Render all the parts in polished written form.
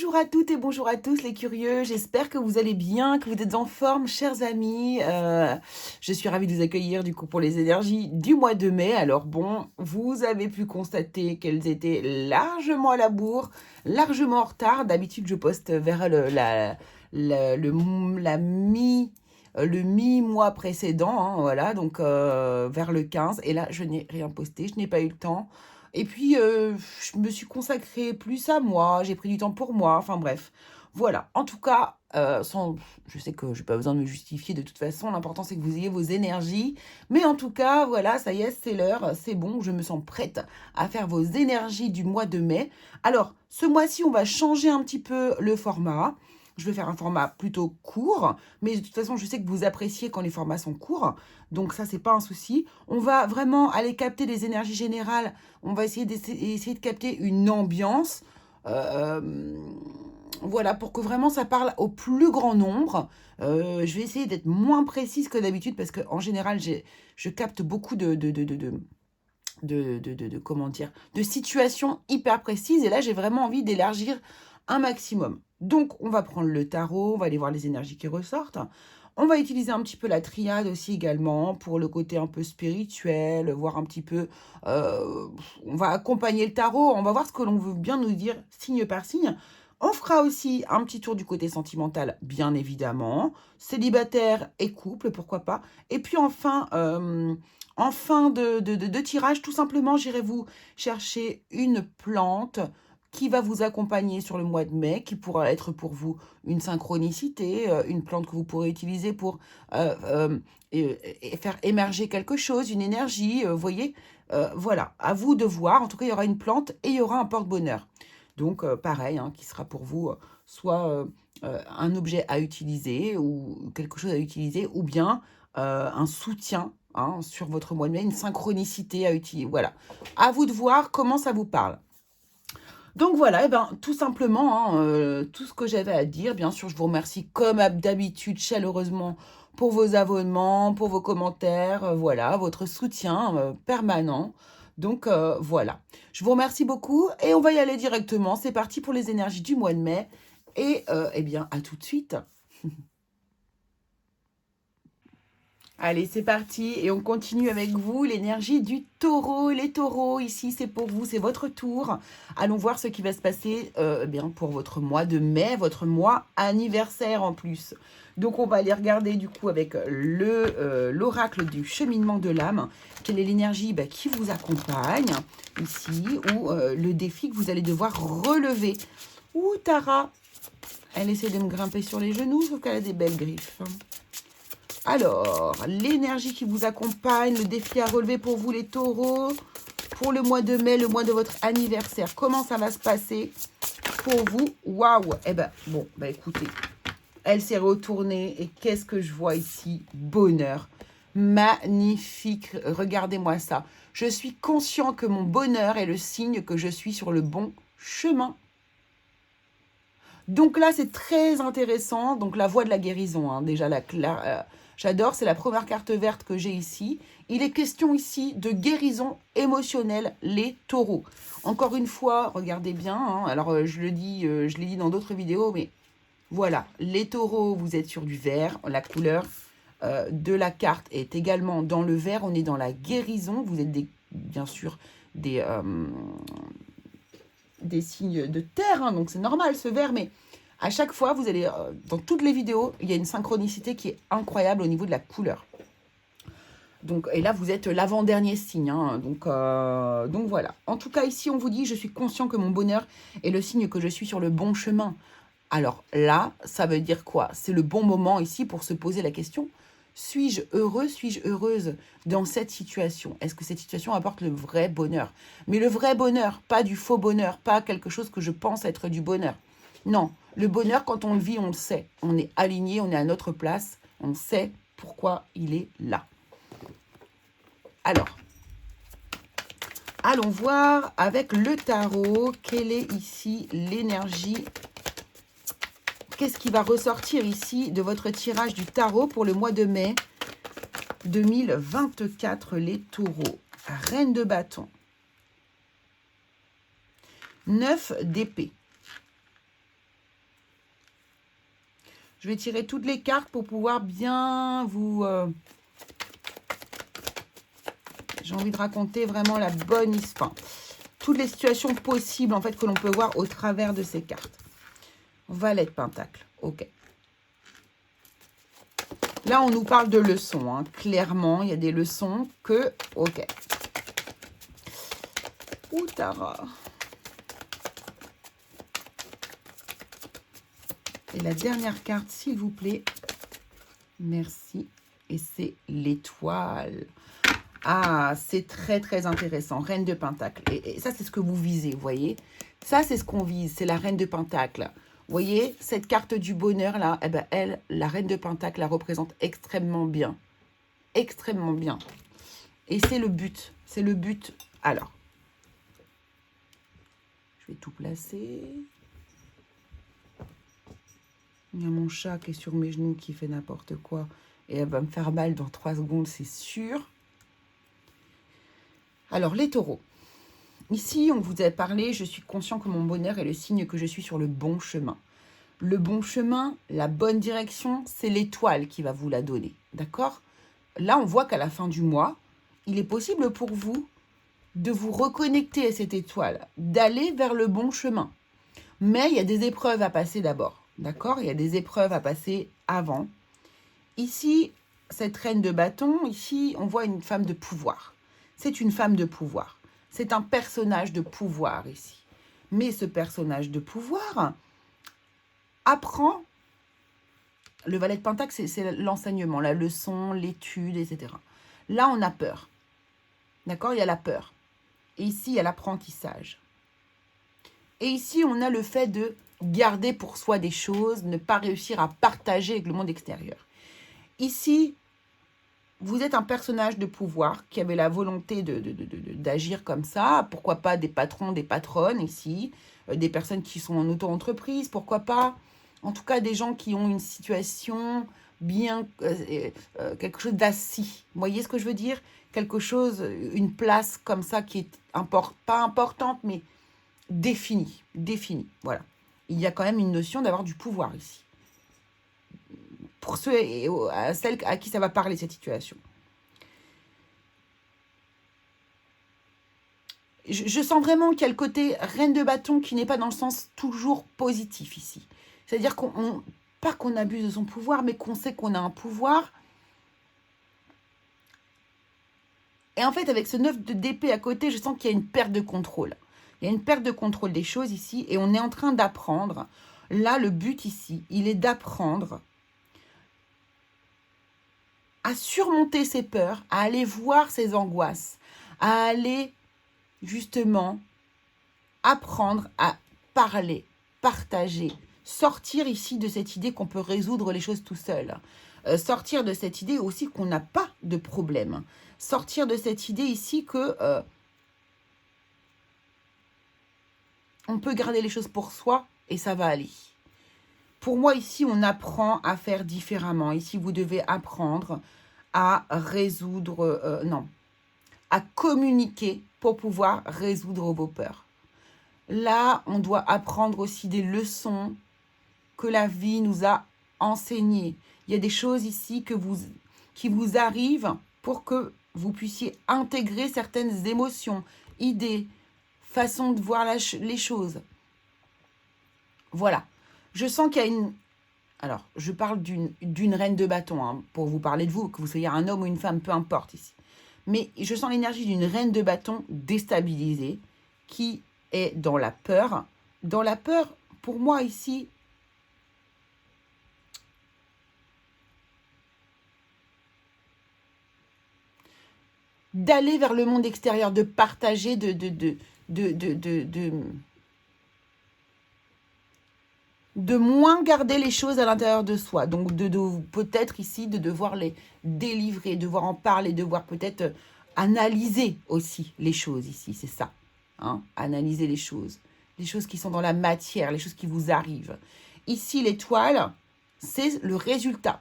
Bonjour à toutes et bonjour à tous les curieux, j'espère que vous allez bien, que vous êtes en forme, chers amis. Je suis ravie de vous accueillir du coup pour les énergies du mois de mai. Alors bon, vous avez pu constater qu'elles étaient largement à la bourre, largement en retard. D'habitude, je poste vers le mi-mois précédent, hein, voilà, donc vers le 15. Et là, je n'ai rien posté, je n'ai pas eu le temps. Et puis, je me suis consacrée plus à moi, j'ai pris du temps pour moi, enfin bref. Voilà, en tout cas, je sais que je n'ai pas besoin de me justifier de toute façon, l'important c'est que vous ayez vos énergies. Mais en tout cas, voilà, ça y est, c'est l'heure, c'est bon, je me sens prête à faire vos énergies du mois de mai. Alors, ce mois-ci, on va changer un petit peu le format. Je vais faire un format plutôt court, mais de toute façon, je sais que vous appréciez quand les formats sont courts, donc ça, c'est pas un souci. On va vraiment aller capter des énergies générales, on va essayer de capter une ambiance, euh, voilà, pour que vraiment ça parle au plus grand nombre. Je vais essayer d'être moins précise que d'habitude, parce qu'en général, je capte beaucoup comment dire, de situations hyper précises, et là, j'ai vraiment envie d'élargir un maximum. Donc, on va prendre le tarot, on va aller voir les énergies qui ressortent. On va utiliser un petit peu la triade aussi également pour le côté un peu spirituel, voir un petit peu... on va accompagner le tarot, on va voir ce que l'on veut bien nous dire signe par signe. On fera aussi un petit tour du côté sentimental, bien évidemment. Célibataire et couple, pourquoi pas. Et puis enfin, en fin de tirage, tout simplement, j'irai vous chercher une plante qui va vous accompagner sur le mois de mai, qui pourra être pour vous une synchronicité, une plante que vous pourrez utiliser pour faire émerger quelque chose, une énergie, vous voyez. Voilà, à vous de voir. En tout cas, il y aura une plante et il y aura un porte-bonheur. Donc, pareil, hein, qui sera pour vous soit un objet à utiliser ou quelque chose à utiliser, ou bien un soutien, hein, sur votre mois de mai, une synchronicité à utiliser. Voilà, à vous de voir comment ça vous parle. Donc voilà, et ben, tout simplement, hein, tout ce que j'avais à dire. Bien sûr, je vous remercie comme d'habitude chaleureusement pour vos abonnements, pour vos commentaires, voilà, votre soutien permanent. Donc voilà, je vous remercie beaucoup et on va y aller directement. C'est parti pour les énergies du mois de mai. Et eh bien, à tout de suite. Allez, c'est parti et on continue avec vous, l'énergie du taureau. Les taureaux, ici, c'est pour vous, c'est votre tour. Allons voir ce qui va se passer bien pour votre mois de mai, votre mois anniversaire en plus. Donc, on va aller regarder du coup avec l'oracle du cheminement de l'âme. Quelle est l'énergie qui vous accompagne ici, ou le défi que vous allez devoir relever. Ouh, Tara, elle essaie de me grimper sur les genoux, sauf qu'elle a des belles griffes. Alors, l'énergie qui vous accompagne, le défi à relever pour vous les taureaux, pour le mois de mai, le mois de votre anniversaire. Comment ça va se passer pour vous? Waouh! Eh ben, bon, bah écoutez, elle s'est retournée et qu'est-ce que je vois ici? Bonheur. Magnifique, regardez-moi ça. Je suis conscient que mon bonheur est le signe que je suis sur le bon chemin. Donc là, c'est très intéressant. Donc la voie de la guérison, hein, déjà, j'adore, c'est la première carte verte que j'ai ici. Il est question ici de guérison émotionnelle, les taureaux. Encore une fois, regardez bien, hein, alors je l'ai dit dans d'autres vidéos, mais voilà, les taureaux, vous êtes sur du vert, la couleur de la carte est également dans le vert, on est dans la guérison, vous êtes bien sûr des signes de terre, hein, donc c'est normal ce vert, mais à chaque fois, vous allez, dans toutes les vidéos, il y a une synchronicité qui est incroyable au niveau de la couleur. Donc, et là, vous êtes l'avant-dernier signe, hein, donc voilà. En tout cas, ici, on vous dit, je suis conscient que mon bonheur est le signe que je suis sur le bon chemin. Alors là, ça veut dire quoi? C'est le bon moment ici pour se poser la question. Suis-je heureux, suis-je heureuse dans cette situation? Est-ce que cette situation apporte le vrai bonheur? Mais le vrai bonheur, pas du faux bonheur, pas quelque chose que je pense être du bonheur. Non, le bonheur, quand on le vit, on le sait. On est aligné, on est à notre place, on sait pourquoi il est là. Alors, allons voir avec le tarot, quelle est ici l'énergie. Qu'est-ce qui va ressortir ici de votre tirage du tarot pour le mois de mai 2024, les taureaux? Reine de bâton. 9 d'épée. Je vais tirer toutes les cartes pour pouvoir bien vous... j'ai envie de raconter vraiment la bonne histoire. Toutes les situations possibles, en fait, que l'on peut voir au travers de ces cartes. Valet de Pentacle. Ok. Là, on nous parle de leçons. Hein. Clairement, il y a des leçons que... Ok. Ouh, Tara. Et la dernière carte, s'il vous plaît. Merci. Et c'est l'étoile. Ah, c'est très, très intéressant. Reine de Pentacle. Et ça, c'est ce que vous visez, vous voyez. Ça, c'est ce qu'on vise. C'est la Reine de Pentacle. Vous voyez, cette carte du bonheur, là, eh ben, elle, la Reine de Pentacle, la représente extrêmement bien. Extrêmement bien. Et c'est le but. C'est le but. Alors, je vais tout placer. Il y a mon chat qui est sur mes genoux, qui fait n'importe quoi. Et elle va me faire mal dans 3 secondes, c'est sûr. Alors, les taureaux. Ici, on vous a parlé, je suis conscient que mon bonheur est le signe que je suis sur le bon chemin. Le bon chemin, la bonne direction, c'est l'étoile qui va vous la donner. D'accord? Là, on voit qu'à la fin du mois, il est possible pour vous de vous reconnecter à cette étoile, d'aller vers le bon chemin. Mais il y a des épreuves à passer d'abord. D'accord? Il y a des épreuves à passer avant. Ici, cette reine de bâton, ici, on voit une femme de pouvoir. C'est une femme de pouvoir. C'est un personnage de pouvoir ici. Mais ce personnage de pouvoir apprend... Le valet de Pentacle, c'est l'enseignement, la leçon, l'étude, etc. Là, on a peur. D'accord? Il y a la peur. Et ici, il y a l'apprentissage. Et ici, on a le fait de garder pour soi des choses, ne pas réussir à partager avec le monde extérieur. Ici, vous êtes un personnage de pouvoir qui avait la volonté d'agir comme ça. Pourquoi pas des patrons, des patronnes ici, des personnes qui sont en auto-entreprise, pourquoi pas. En tout cas, des gens qui ont une situation bien, quelque chose d'assis. Vous voyez ce que je veux dire? Quelque chose, une place comme ça qui est pas importante, mais définie. Voilà. Il y a quand même une notion d'avoir du pouvoir ici. Pour ceux et à celles à qui ça va parler, cette situation. Je sens vraiment qu'il y a le côté reine de bâton qui n'est pas dans le sens toujours positif ici. C'est-à-dire pas qu'on abuse de son pouvoir, mais qu'on sait qu'on a un pouvoir. Et en fait, avec ce 9 d'épée à côté, je sens qu'il y a une perte de contrôle. Il y a une perte de contrôle des choses ici et on est en train d'apprendre. Là, le but ici, il est d'apprendre à surmonter ses peurs, à aller voir ses angoisses, à aller justement apprendre à parler, partager, sortir ici de cette idée qu'on peut résoudre les choses tout seul. Sortir de cette idée aussi qu'on n'a pas de problème. Sortir de cette idée ici que on peut garder les choses pour soi et ça va aller. Pour moi, ici, on apprend à faire différemment. Ici, vous devez apprendre à résoudre... à communiquer pour pouvoir résoudre vos peurs. Là, on doit apprendre aussi des leçons que la vie nous a enseignées. Il y a des choses ici qui vous arrivent pour que vous puissiez intégrer certaines émotions, idées, façons de voir les choses. Voilà. Je sens qu'il y a une... Alors, je parle d'une reine de bâton, hein, pour vous parler de vous, que vous soyez un homme ou une femme, peu importe ici. Mais je sens l'énergie d'une reine de bâton déstabilisée, qui est dans la peur. Dans la peur, pour moi ici, d'aller vers le monde extérieur, de partager, de moins garder les choses à l'intérieur de soi. Donc, peut-être ici, de devoir les délivrer, devoir en parler, devoir peut-être analyser aussi les choses ici, c'est ça. Hein, analyser les choses qui sont dans la matière, les choses qui vous arrivent. Ici, l'étoile, c'est le résultat.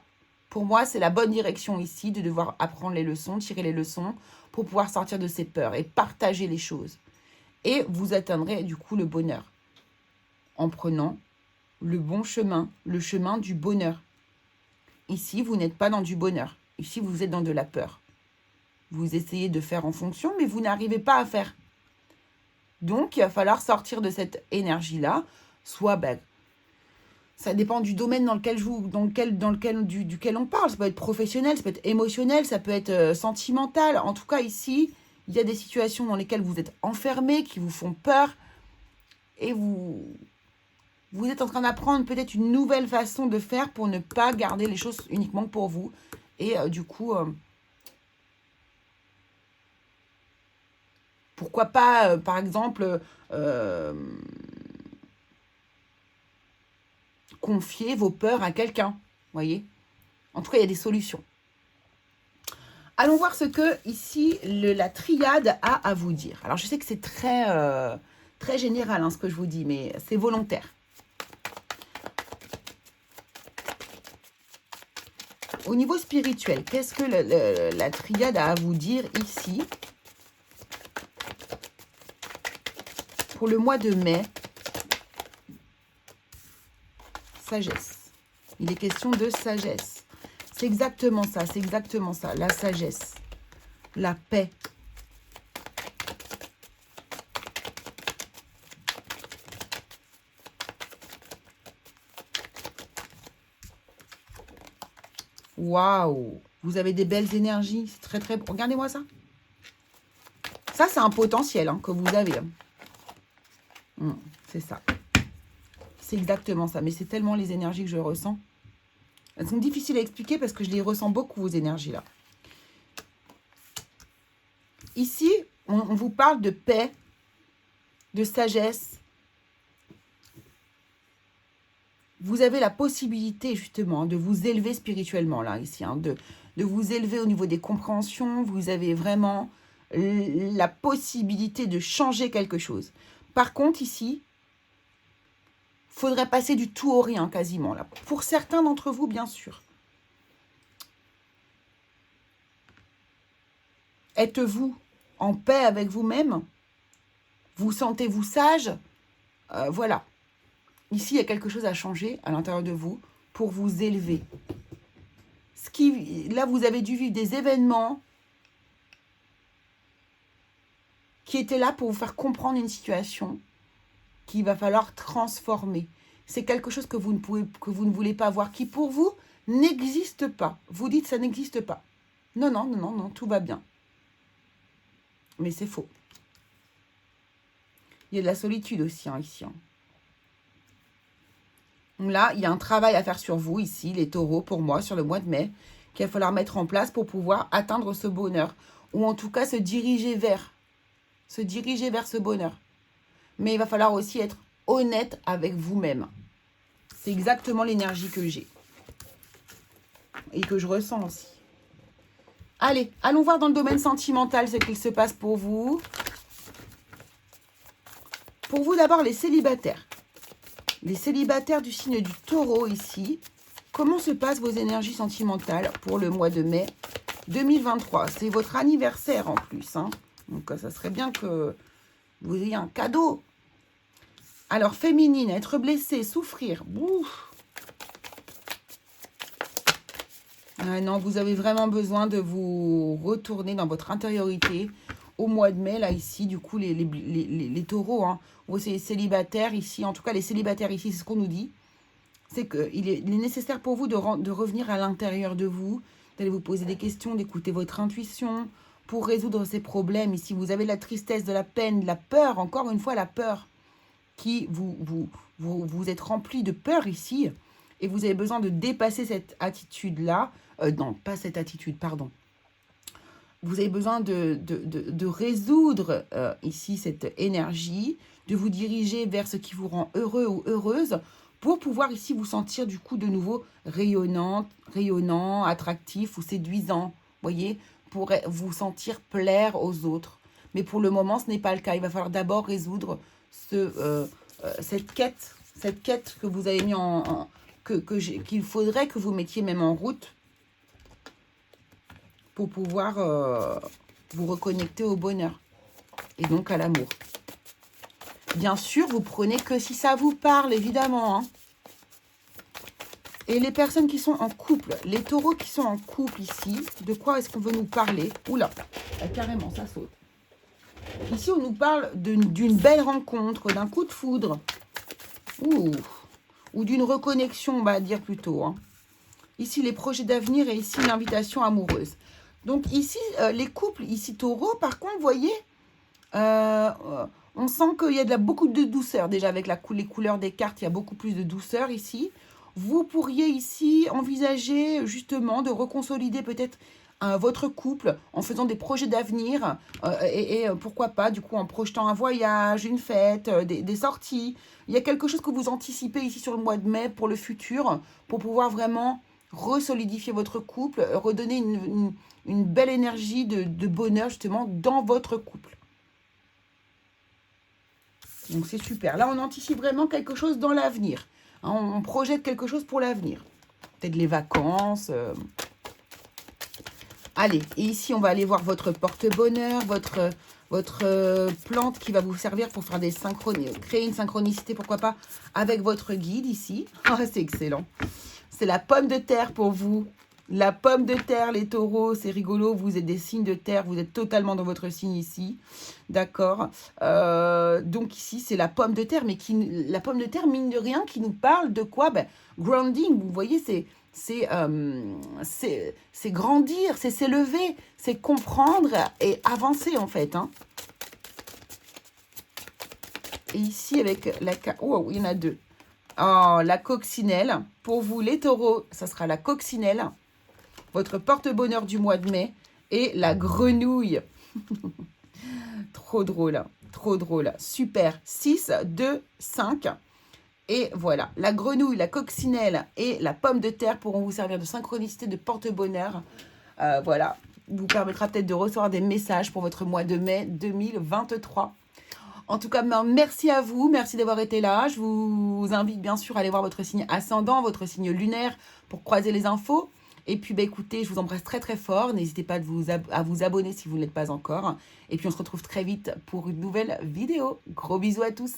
Pour moi, c'est la bonne direction ici, de devoir apprendre les leçons, tirer les leçons, pour pouvoir sortir de ses peurs et partager les choses. Et vous atteindrez du coup le bonheur en prenant le bon chemin, le chemin du bonheur ici, vous n'êtes pas dans du bonheur. Ici, vous êtes dans de la peur. Vous essayez de faire en fonction, mais vous n'arrivez pas à faire. Donc, il va falloir sortir de cette énergie-là. Soit, ben, ça dépend du domaine dans lequel duquel on parle. Ça peut être professionnel, ça peut être émotionnel, ça peut être sentimental. En tout cas, ici, il y a des situations dans lesquelles vous êtes enfermé, qui vous font peur. Et vous êtes en train d'apprendre peut-être une nouvelle façon de faire pour ne pas garder les choses uniquement pour vous. Et du coup, pourquoi pas, par exemple, confier vos peurs à quelqu'un, voyez. En tout cas, il y a des solutions. Allons voir ce que, ici, la triade a à vous dire. Alors, je sais que c'est très général, hein, ce que je vous dis, mais c'est volontaire. Au niveau spirituel, qu'est-ce que la triade a à vous dire ici pour le mois de mai? Sagesse. Il est question de sagesse. C'est exactement ça, la sagesse, la paix. Waouh! Vous avez des belles énergies, c'est très très... Regardez-moi ça. Ça, c'est un potentiel que vous avez. C'est ça. C'est exactement ça. Mais c'est tellement les énergies que je ressens. Elles sont difficiles à expliquer parce que je les ressens beaucoup, vos énergies-là. Ici, on vous parle de paix, de sagesse. Vous avez la possibilité, justement, de vous élever spirituellement, là, ici. De vous élever au niveau des compréhensions. Vous avez vraiment la possibilité de changer quelque chose. Par contre, ici, faudrait passer du tout au rien, quasiment, là. Pour certains d'entre vous, bien sûr. Êtes-vous en paix avec vous-même? Vous sentez-vous sage? Voilà. Ici, il y a quelque chose à changer à l'intérieur de vous pour vous élever. Là, vous avez dû vivre des événements qui étaient là pour vous faire comprendre une situation qu'il va falloir transformer. C'est quelque chose que vous ne voulez pas voir, qui pour vous n'existe pas. Vous dites ça n'existe pas. Non, non, non, non, non, tout va bien. Mais c'est faux. Il y a de la solitude aussi, ici. Là, il y a un travail à faire sur vous, ici, les taureaux, pour moi, sur le mois de mai, qu'il va falloir mettre en place pour pouvoir atteindre ce bonheur. Ou en tout cas, se diriger vers ce bonheur. Mais il va falloir aussi être honnête avec vous-même. C'est exactement l'énergie que j'ai. Et que je ressens aussi. Allez, allons voir dans le domaine sentimental ce qu'il se passe pour vous. Pour vous, d'abord, les célibataires. Les célibataires du signe du taureau, ici. Comment se passent vos énergies sentimentales pour le mois de mai 2023? C'est votre anniversaire en plus. Donc, ça serait bien que vous ayez un cadeau. Alors, féminine, être blessée, souffrir. Ouf. Ah non, vous avez vraiment besoin de vous retourner dans votre intériorité au mois de mai, là, ici. Du coup, les taureaux, ou c'est les célibataires ici. En tout cas, les célibataires ici, c'est ce qu'on nous dit. C'est qu'il est nécessaire pour vous de revenir à l'intérieur de vous, d'aller vous poser des questions, d'écouter votre intuition pour résoudre ces problèmes. Ici, vous avez la tristesse, de la peine, de la peur, encore une fois, la peur qui vous êtes rempli de peur ici et vous avez besoin de dépasser cette attitude-là. Non, pas cette attitude, pardon. Vous avez besoin de résoudre ici cette énergie, de vous diriger vers ce qui vous rend heureux ou heureuse pour pouvoir ici vous sentir du coup de nouveau rayonnant, attractif ou séduisant, voyez, pour vous sentir plaire aux autres. Mais pour le moment, ce n'est pas le cas. Il va falloir d'abord résoudre cette quête que vous avez mis qu'il faudrait que vous mettiez même en route pour pouvoir vous reconnecter au bonheur et donc à l'amour. Bien sûr, vous prenez que si ça vous parle, évidemment. Et les personnes qui sont en couple, les taureaux qui sont en couple ici, de quoi est-ce qu'on veut nous parler? Oula, carrément, ça saute. Ici, on nous parle d'une belle rencontre, d'un coup de foudre. Ou d'une reconnexion, on va dire plutôt. Hein. Ici, les projets d'avenir et ici, l'invitation amoureuse. Donc ici, les couples, ici taureau, par contre, vous voyez, on sent qu'il y a beaucoup de douceur. Déjà, avec les couleurs des cartes, il y a beaucoup plus de douceur ici. Vous pourriez ici envisager justement de reconsolider peut-être votre couple en faisant des projets d'avenir et pourquoi pas, du coup, en projetant un voyage, une fête, des sorties. Il y a quelque chose que vous anticipez ici sur le mois de mai pour le futur, pour pouvoir vraiment resolidifier votre couple, redonner une belle énergie de bonheur justement dans votre couple. Donc c'est super. Là, on anticipe vraiment quelque chose dans l'avenir. Hein, on projette quelque chose pour l'avenir. Peut-être les vacances. Allez, et ici, on va aller voir votre porte-bonheur, votre plante qui va vous servir pour faire créer une synchronicité, pourquoi pas, avec votre guide ici. Ah, c'est excellent. C'est la pomme de terre pour vous. La pomme de terre, les taureaux, c'est rigolo. Vous êtes des signes de terre. Vous êtes totalement dans votre signe ici. D'accord. Donc ici, c'est la pomme de terre. Mais la pomme de terre, mine de rien, qui nous parle de quoi? Grounding. Vous voyez, c'est grandir, c'est s'élever, c'est comprendre et avancer en fait. Hein. Et ici, avec la... Oh, il y en a deux. Oh, la coccinelle. Pour vous, les taureaux, ça sera la coccinelle. Votre porte-bonheur du mois de mai. Et la grenouille. Trop drôle. Trop drôle. Super. 6, 2, 5. Et voilà. La grenouille, la coccinelle et la pomme de terre pourront vous servir de synchronicité, de porte-bonheur. Voilà. Vous permettra peut-être de recevoir des messages pour votre mois de mai 2023. En tout cas, merci à vous. Merci d'avoir été là. Je vous invite bien sûr à aller voir votre signe ascendant, votre signe lunaire pour croiser les infos. Et puis, écoutez, je vous embrasse très très fort. N'hésitez pas à vous abonner si vous ne l'êtes pas encore. Et puis, on se retrouve très vite pour une nouvelle vidéo. Gros bisous à tous.